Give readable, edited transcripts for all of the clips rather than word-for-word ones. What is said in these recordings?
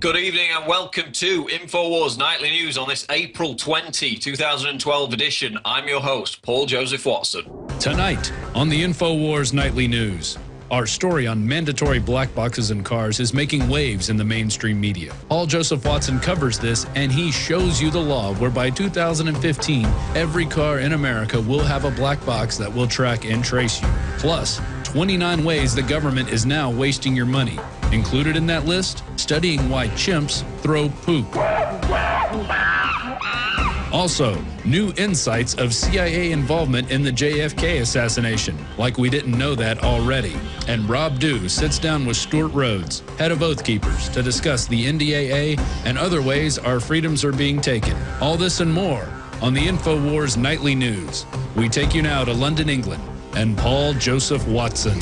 Good evening and welcome to Infowars Nightly News on this April 20, 2012 edition. I'm your host, Paul Joseph Watson. Tonight on the Infowars Nightly News, our story on mandatory black boxes in cars is making waves in the mainstream media. Paul Joseph Watson covers this, and he shows you the law where by 2015, every car in America will have a black box that will track and trace you. Plus, 29 ways the government is now wasting your money. Included in that list, studying why chimps throw poop. Also, new insights of CIA involvement in the JFK assassination, like we didn't know that already. And Rob Dew sits down with Stuart Rhodes, head of Oath Keepers, to discuss the NDAA and other ways our freedoms are being taken. All this and more on the Infowars Nightly News. We take you now to London, England, and Paul Joseph Watson.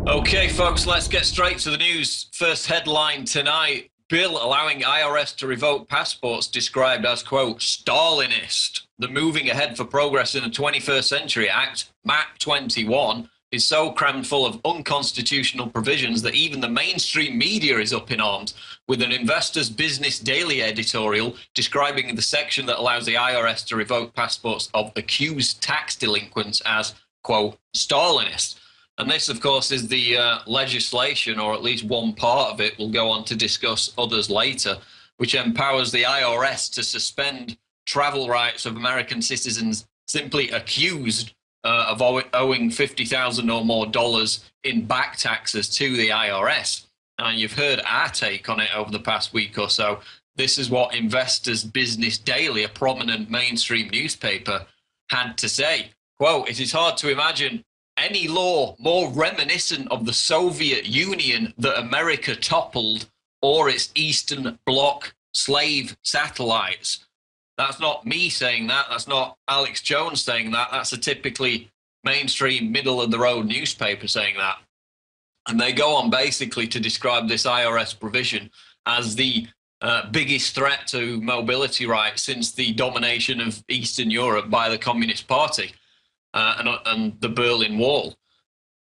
Okay, folks, let's get straight to the news. First headline tonight, bill allowing IRS to revoke passports described as, quote, Stalinist. The Moving Ahead for Progress in the 21st Century Act, MAP 21, is so crammed full of unconstitutional provisions that even the mainstream media is up in arms, with an Investor's Business Daily editorial describing the section that allows the IRS to revoke passports of accused tax delinquents as, quote, Stalinist. And this, of course, is the legislation, or at least one part of it. We'll go on to discuss others later, which empowers the IRS to suspend travel rights of American citizens simply accused of owing $50,000 or more in back taxes to the IRS. And you've heard our take on it over the past week or so. This is what Investors Business Daily, a prominent mainstream newspaper, had to say. Quote, it is hard to imagine any law more reminiscent of the Soviet Union that America toppled or its Eastern Bloc slave satellites. That's not me saying that. That's not Alex Jones saying that. That's a typically mainstream middle-of-the-road newspaper saying that. And they go on basically to describe this IRS provision as the biggest threat to mobility rights since the domination of Eastern Europe by the Communist Party. And the Berlin Wall.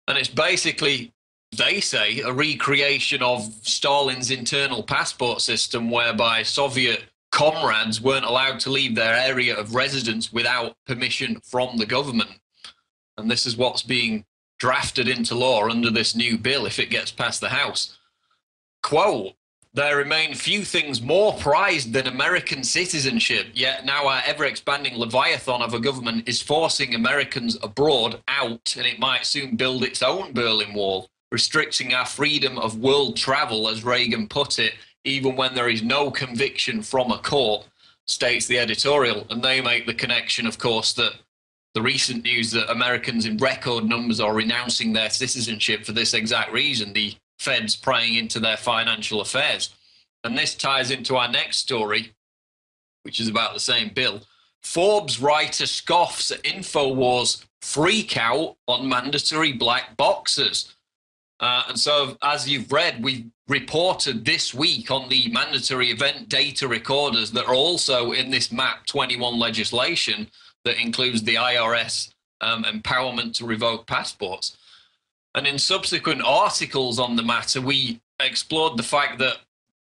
And it's basically, they say, a recreation of Stalin's internal passport system whereby Soviet comrades weren't allowed to leave their area of residence without permission from the government. And this is what's being drafted into law under this new bill if it gets past the House. Quote, there remain few things more prized than American citizenship, yet now our ever-expanding leviathan of a government is forcing Americans abroad out, and it might soon build its own Berlin Wall, restricting our freedom of world travel, as Reagan put it, even when there is no conviction from a court, states the editorial. And they make the connection, of course, that the recent news that Americans in record numbers are renouncing their citizenship for this exact reason, the Feds prying into their financial affairs. And this ties into our next story, which is about the same bill. Forbes writer scoffs at Infowars freak out on mandatory black boxes. And so, as you've read, we've reported this week on the mandatory event data recorders that are also in this MAP 21 legislation that includes the IRS empowerment to revoke passports. And in subsequent articles on the matter, we explored the fact that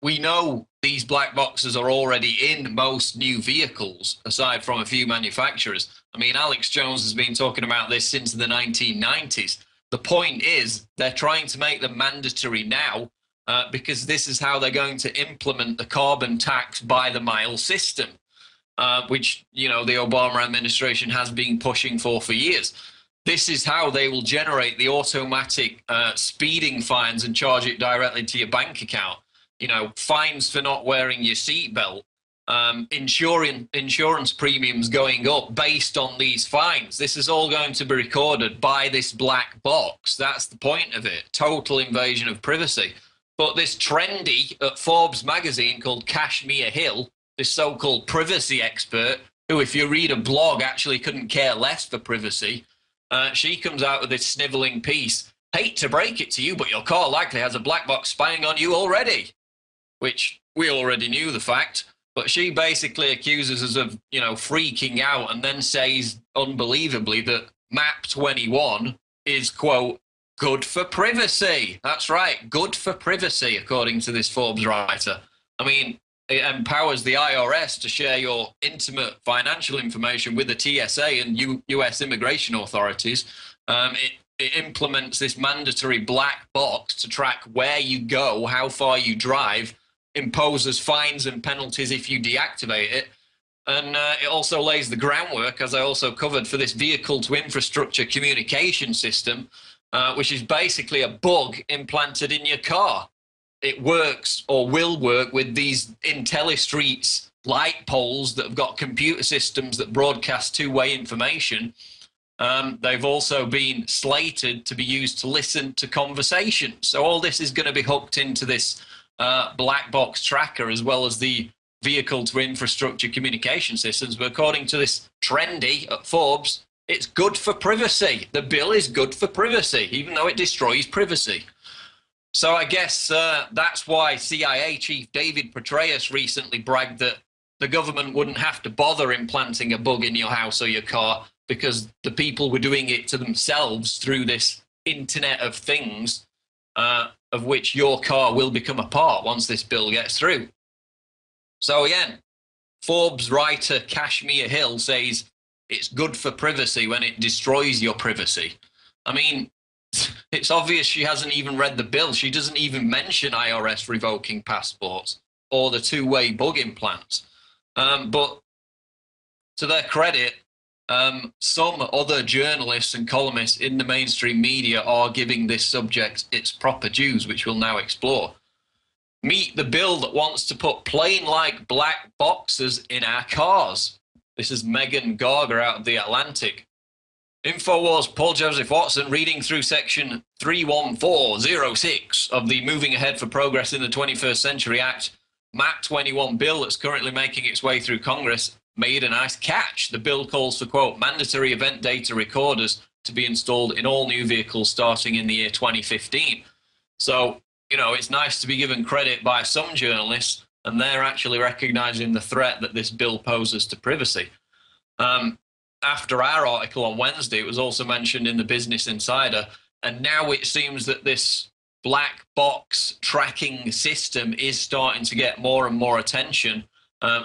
we know these black boxes are already in most new vehicles, aside from a few manufacturers. I mean, Alex Jones has been talking about this since the 1990s. The point is they're trying to make them mandatory now because this is how they're going to implement the carbon tax by the mile system, which, you know, the Obama administration has been pushing for years. This is how they will generate the automatic speeding fines and charge it directly to your bank account. You know, fines for not wearing your seatbelt, insurance premiums going up based on these fines. This is all going to be recorded by this black box. That's the point of it. Total invasion of privacy. But this trendy at Forbes magazine called Kashmir Hill, this so-called privacy expert, who, if you read a blog, actually couldn't care less for privacy, she comes out with this sniveling piece. Hate to break it to you, but your car likely has a black box spying on you already. Which we already knew the fact. But she basically accuses us of, freaking out, and then says, unbelievably, that Map 21 is, quote, good for privacy. That's right, good for privacy, according to this Forbes writer. I mean, it empowers the IRS to share your intimate financial information with the TSA and US immigration authorities. It implements this mandatory black box to track where you go, how far you drive, imposes fines and penalties if you deactivate it. And it also lays the groundwork, as I also covered, for this vehicle-to-infrastructure communication system, which is basically a bug implanted in your car. It works, or will work, with these IntelliStreets light poles that have got computer systems that broadcast two-way information. They've also been slated to be used to listen to conversations. So all this is going to be hooked into this black box tracker, as well as the vehicle to infrastructure communication systems. But according to this trendy at Forbes, it's good for privacy. The bill is good for privacy, even though it destroys privacy. So I guess that's why CIA Chief David Petraeus recently bragged that the government wouldn't have to bother implanting a bug in your house or your car, because the people were doing it to themselves through this Internet of Things, of which your car will become a part once this bill gets through. So again, Forbes writer Kashmir Hill says it's good for privacy when it destroys your privacy. I mean, it's obvious she hasn't even read the bill. She doesn't even mention IRS revoking passports or the two-way bug implants. But to their credit, some other journalists and columnists in the mainstream media are giving this subject its proper dues, which we'll now explore. Meet the bill that wants to put plain-like black boxes in our cars. This is Megan Garger out of The Atlantic. Infowars' Paul Joseph Watson reading through section 31406 of the Moving Ahead for Progress in the 21st Century Act, Map 21 bill that's currently making its way through Congress, made a nice catch. The bill calls for, quote, mandatory event data recorders to be installed in all new vehicles starting in the year 2015. So, it's nice to be given credit by some journalists, and they're actually recognizing the threat that this bill poses to privacy. After our article on Wednesday, it was also mentioned in the Business Insider, and now it seems that this black box tracking system is starting to get more and more attention.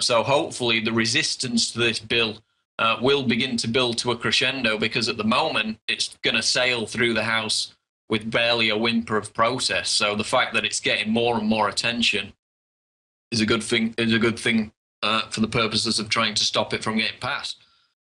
So hopefully the resistance to this bill will begin to build to a crescendo, because at the moment it's going to sail through the House with barely a whimper of protest. So the fact that it's getting more and more attention is a good thing. For the purposes of trying to stop it from getting passed.